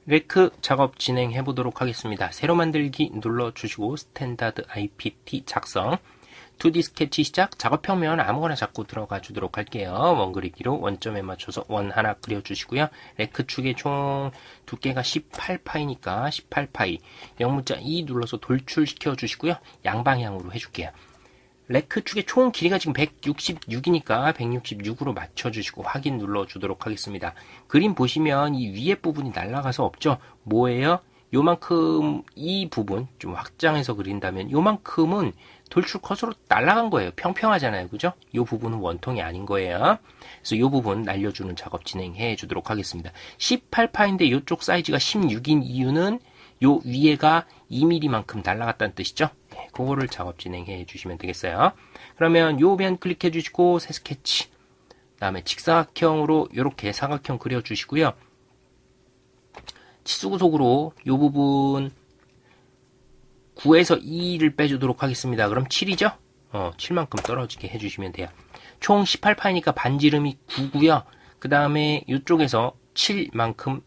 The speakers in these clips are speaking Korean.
레크 작업 진행해 보도록 하겠습니다. 새로 만들기 눌러주시고 스탠다드 IPT 작성 2D 스케치 시작. 작업평면 아무거나 잡고 들어가 주도록 할게요. 원 그리기로 원점에 맞춰서 원 하나 그려주시고요. 레크 축의 총 두께가 18파이니까 18파이 0문자 2 눌러서 돌출시켜 주시고요. 양방향으로 해줄게요. 레크 축의 총 길이가 지금 166이니까 166으로 맞춰주시고 확인 눌러주도록 하겠습니다. 그림 보시면 이 위에 부분이 날아가서 없죠? 뭐예요? 요만큼 이 부분 좀 확장해서 그린다면 요만큼은 돌출 컷으로 날아간 거예요. 평평하잖아요. 그죠? 이 부분은 원통이 아닌 거예요. 그래서 이 부분 날려주는 작업 진행해 주도록 하겠습니다. 18파인데 이쪽 사이즈가 16인 이유는 요 위에가 2mm만큼 날아갔다는 뜻이죠. 네, 그거를 작업 진행해 주시면 되겠어요. 그러면 요 면 클릭해 주시고 새 스케치 그 다음에 직사각형으로 이렇게 사각형 그려 주시고요. 치수구속으로 요 부분 9에서 2를 빼주도록 하겠습니다. 그럼 7이죠? 7만큼 떨어지게 해주시면 돼요. 총 18파이니까 반지름이 9고요. 그 다음에 이쪽에서 7만큼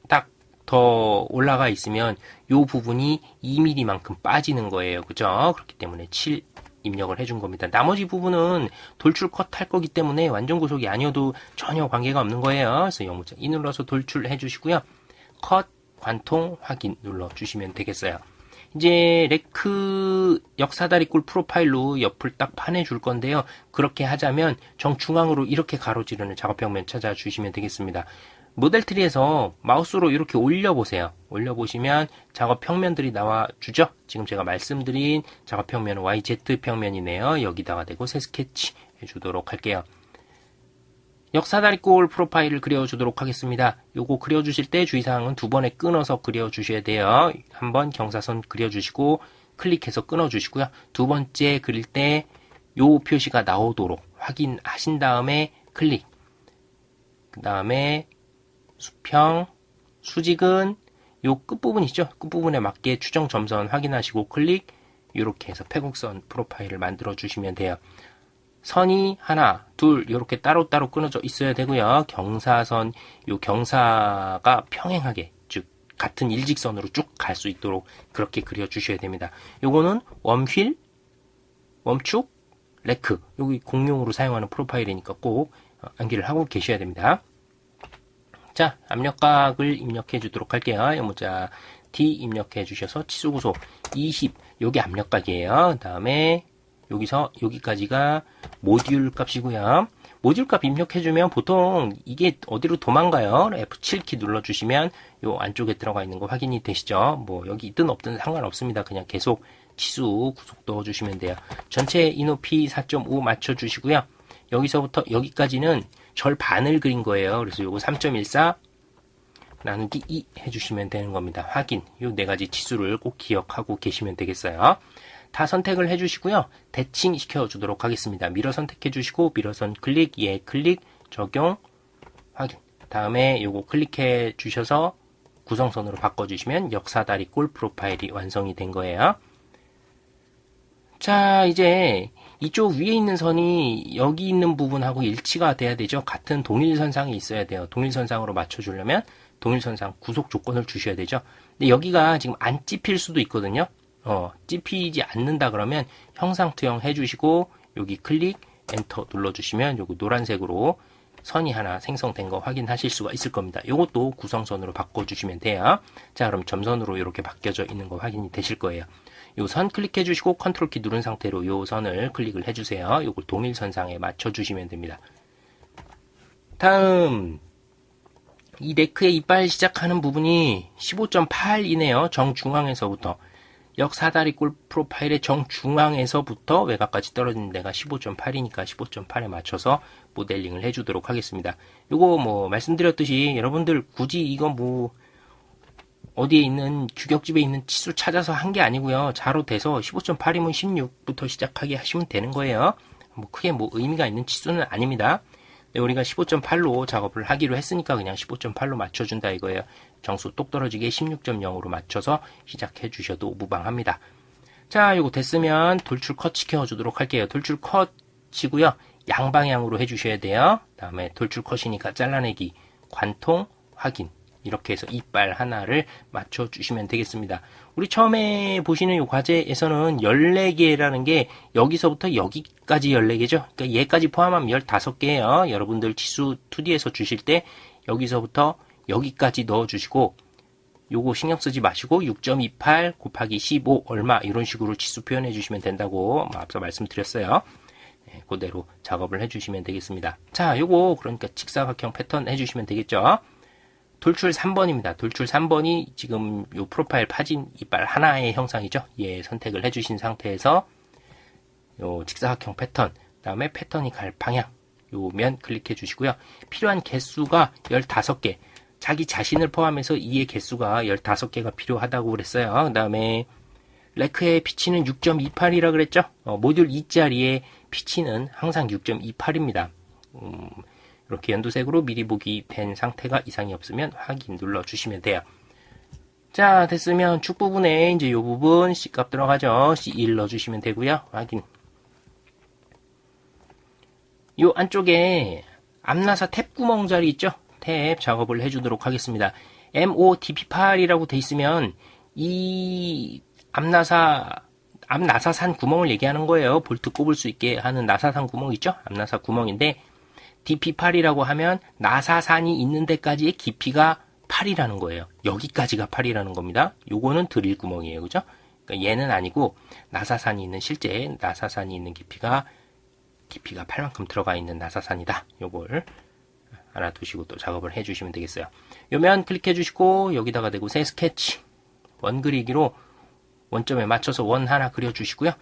딱 더 올라가 있으면 이 부분이 2mm만큼 빠지는 거예요. 그죠? 그렇기 때문에 7 입력을 해준 겁니다. 나머지 부분은 돌출 컷 할 거기 때문에 완전 구속이 아니어도 전혀 관계가 없는 거예요. 그래서 0문자 2 눌러서 돌출해 주시고요. 컷, 관통, 확인 눌러주시면 되겠어요. 이제 레크 역사다리꼴 프로파일로 옆을 딱 파내줄 건데요. 그렇게 하자면 정중앙으로 이렇게 가로지르는 작업평면 찾아주시면 되겠습니다. 모델 트리에서 마우스로 이렇게 올려보세요. 올려보시면 작업평면들이 나와주죠. 지금 제가 말씀드린 작업평면은 YZ평면이네요. 여기다가 대고 새 스케치 해주도록 할게요. 역사다리꼴 프로파일을 그려주도록 하겠습니다. 요거 그려주실 때 주의사항은 두 번에 끊어서 그려주셔야 돼요. 한번 경사선 그려주시고 클릭해서 끊어주시고요. 두 번째 그릴 때 요 표시가 나오도록 확인하신 다음에 클릭. 그 다음에 수평, 수직은 요 끝부분이죠. 끝부분에 맞게 추정 점선 확인하시고 클릭. 이렇게 해서 패곡선 프로파일을 만들어 주시면 돼요. 선이 하나, 둘 이렇게 따로따로 끊어져 있어야 되고요. 경사선, 요 경사가 평행하게 즉 같은 일직선으로 쭉 갈 수 있도록 그렇게 그려주셔야 됩니다. 요거는 웜휠, 웜축, 레크 여기 공용으로 사용하는 프로파일이니까 꼭 암기를 하고 계셔야 됩니다. 자, 압력각을 입력해 주도록 할게요. 문자 D 입력해 주셔서 치수구속 20 요게 압력각이에요. 그 다음에 여기서 여기까지가 모듈 값이고요. 모듈 값 입력해주면 보통 이게 어디로 도망가요. F7키 눌러주시면 요 안쪽에 들어가 있는 거 확인이 되시죠. 뭐 여기 있든 없든 상관없습니다. 그냥 계속 치수 구속 넣어주시면 돼요. 전체 이높이 4.5 맞춰주시고요. 여기서부터 여기까지는 절 반을 그린 거예요. 그래서 요거 3.14 나누기 2 해주시면 되는 겁니다. 확인. 요 네 가지 치수를 꼭 기억하고 계시면 되겠어요. 다 선택을 해주시고요. 대칭 시켜주도록 하겠습니다. 미러 선택해주시고 미러선 클릭, 예 클릭, 적용, 확인. 다음에 요거 클릭해 주셔서 구성선으로 바꿔주시면 역사다리꼴 프로파일이 완성이 된 거예요. 자, 이제 이쪽 위에 있는 선이 여기 있는 부분하고 일치가 돼야 되죠. 같은 동일선상에 있어야 돼요. 동일선상으로 맞춰주려면 동일선상 구속 조건을 주셔야 되죠. 근데 여기가 지금 안 찝힐 수도 있거든요. 찝히지 않는다 그러면 형상 투영 해주시고 여기 클릭 엔터 눌러주시면 여기 노란색으로 선이 하나 생성된 거 확인하실 수가 있을 겁니다. 이것도 구성선으로 바꿔주시면 돼요. 자, 그럼 점선으로 이렇게 바뀌어져 있는 거 확인이 되실 거예요. 요 선 클릭해 주시고 컨트롤 키 누른 상태로 요 선을 클릭을 해주세요. 요걸 동일선상에 맞춰주시면 됩니다. 다음 이 네크의 이빨 시작하는 부분이 15.8이네요. 정중앙에서부터 역사다리꼴 프로파일의 정중앙에서부터 외곽까지 떨어지는 데가 15.8이니까 15.8에 맞춰서 모델링을 해주도록 하겠습니다. 요거 뭐 말씀드렸듯이 여러분들 굳이 이거 뭐 어디에 있는 규격집에 있는 치수 찾아서 한 게 아니고요. 자로 돼서 15.8이면 16부터 시작하게 하시면 되는 거예요. 뭐 크게 뭐 의미가 있는 치수는 아닙니다. 우리가 15.8로 작업을 하기로 했으니까 그냥 15.8로 맞춰준다 이거예요. 정수 똑 떨어지게 16.0으로 맞춰서 시작해 주셔도 무방합니다. 자, 요거 됐으면 돌출 컷 시켜주도록 할게요. 돌출 컷이고요. 양방향으로 해주셔야 돼요. 다음에 돌출 컷이니까 잘라내기, 관통, 확인 이렇게 해서 이빨 하나를 맞춰주시면 되겠습니다. 우리 처음에 보시는 이 과제에서는 14개라는 게 여기서부터 여기까지 14개죠. 그러니까 얘까지 포함하면 15개예요. 여러분들 치수 2D에서 주실 때 여기서부터 여기까지 넣어주시고 요거 신경 쓰지 마시고 6.28 곱하기 15 얼마 이런 식으로 치수 표현해 주시면 된다고 앞서 말씀드렸어요. 네, 그대로 작업을 해주시면 되겠습니다. 자, 요거 그러니까 직사각형 패턴 해주시면 되겠죠. 돌출 3번입니다. 돌출 3번이 지금 요 프로파일 파진 이빨 하나의 형상이죠. 얘 선택을 해주신 상태에서 요 직사각형 패턴, 다음에 패턴이 갈 방향, 요 면 클릭해 주시고요. 필요한 개수가 15개, 자기 자신을 포함해서 이의 개수가 15개가 필요하다고 그랬어요. 그 다음에 레크의 피치는 6.28이라 그랬죠. 모듈 2짜리의 피치는 항상 6.28입니다. 이렇게 연두색으로 미리 보기 된 상태가 이상이 없으면 확인 눌러주시면 돼요. 자, 됐으면 축 부분에 이제 이 부분 C값 들어가죠. C1 넣어주시면 되고요. 확인. 요 안쪽에 앞나사 탭 구멍 자리 있죠? 탭 작업을 해주도록 하겠습니다. MODP8이라고 돼 있으면 이 앞나사산 구멍을 얘기하는 거예요. 볼트 꼽을 수 있게 하는 나사산 구멍 있죠? 앞나사 구멍인데 DP8이라고 하면 나사산이 있는 데까지의 깊이가 8이라는 거예요. 여기까지가 8이라는 겁니다. 요거는 드릴 구멍이에요. 그죠? 그러니까 얘는 아니고 나사산이 있는 실제 나사산이 있는 깊이가 8만큼 들어가 있는 나사산이다. 요걸 알아두시고 또 작업을 해주시면 되겠어요. 요면 클릭해 주시고 여기다가 대고 새 스케치 원 그리기로 원점에 맞춰서 원 하나 그려주시고요.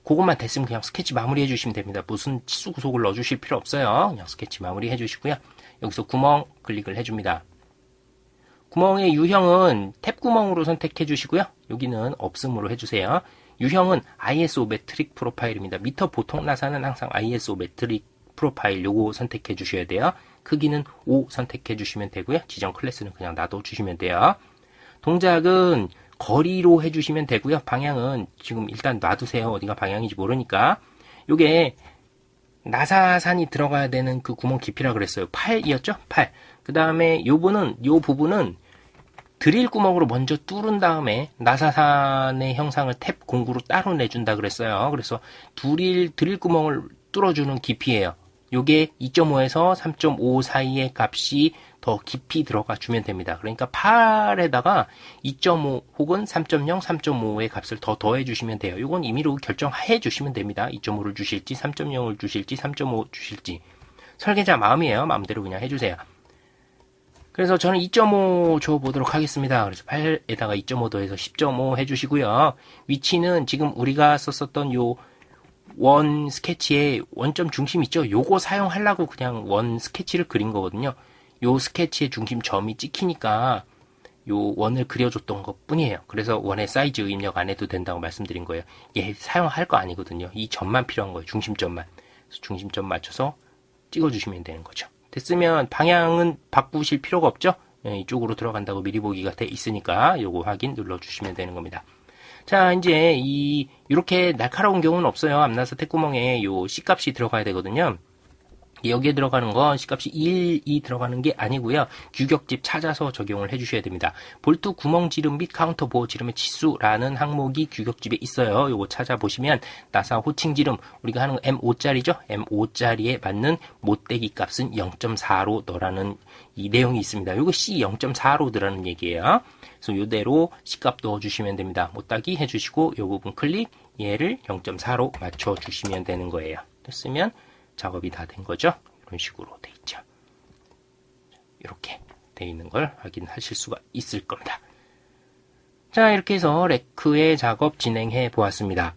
그것만 됐으면 그냥 스케치 마무리 해주시면 됩니다. 무슨 치수 구속을 넣어주실 필요 없어요. 그냥 스케치 마무리 해주시고요. 여기서 구멍 클릭을 해줍니다. 구멍의 유형은 탭 구멍으로 선택해 주시고요. 여기는 없음으로 해주세요. 유형은 ISO 메트릭 프로파일입니다. 미터 보통 나사는 항상 ISO 메트릭 프로파일 요거 선택해 주셔야 돼요. 크기는 5 선택해 주시면 되고요. 지정 클래스는 그냥 놔둬 주시면 돼요. 동작은 거리로 해주시면 되고요. 방향은 지금 일단 놔두세요. 어디가 방향인지 모르니까. 요게 나사산이 들어가야 되는 그 구멍 깊이라 그랬어요. 8이었죠? 8. 그 다음에 요 부분은 드릴 구멍으로 먼저 뚫은 다음에 나사산의 형상을 탭 공구로 따로 내준다 그랬어요. 그래서 드릴 구멍을 뚫어주는 깊이예요. 요게 2.5에서 3.5 사이의 값이 더 깊이 들어가 주면 됩니다. 그러니까 8에다가 2.5 혹은 3.0, 3.5의 값을 더 더해 주시면 돼요. 이건 임의로 결정해 주시면 됩니다. 2.5를 주실지, 3.0을 주실지, 3.5 주실지. 설계자 마음이에요. 마음대로 그냥 해주세요. 그래서 저는 2.5 줘보도록 하겠습니다. 그래서 8에다가 2.5 더해서 10.5 해주시고요. 위치는 지금 우리가 썼었던 요 원 스케치의 원점 중심 있죠? 요거 사용하려고 그냥 원 스케치를 그린 거거든요. 요 스케치의 중심점이 찍히니까 요 원을 그려줬던 것 뿐이에요. 그래서 원의 사이즈 입력 안 해도 된다고 말씀드린 거예요. 얘 사용할 거 아니거든요. 이 점만 필요한 거예요. 중심점만. 그래서 중심점 맞춰서 찍어주시면 되는 거죠. 됐으면 방향은 바꾸실 필요가 없죠? 이쪽으로 들어간다고 미리 보기가 돼 있으니까 요거 확인 눌러주시면 되는 겁니다. 자, 이제 이렇게 날카로운 경우는 없어요. 앞나사 탭구멍에 요 C값이 들어가야 되거든요. 여기에 들어가는 건 C값이 1이 들어가는 게 아니고요. 규격집 찾아서 적용을 해주셔야 됩니다. 볼트 구멍 지름 및 카운터 보호 지름의 치수라는 항목이 규격집에 있어요. 요거 찾아보시면 나사 호칭 지름 우리가 하는 M5짜리죠. M5짜리에 맞는 못대기 값은 0.4로 넣으라는 이 내용이 있습니다. 요거 C 0.4로 넣으라는 얘기예요. 그래서 요대로 C값 넣어주시면 됩니다. 못따기 해주시고 요 부분 클릭 얘를 0.4로 맞춰주시면 되는 거예요. 됐으면 작업이 다 된 거죠. 이런 식으로 돼 있죠. 이렇게 돼 있는 걸 확인하실 수가 있을 겁니다. 자, 이렇게 해서 레크의 작업 진행해 보았습니다.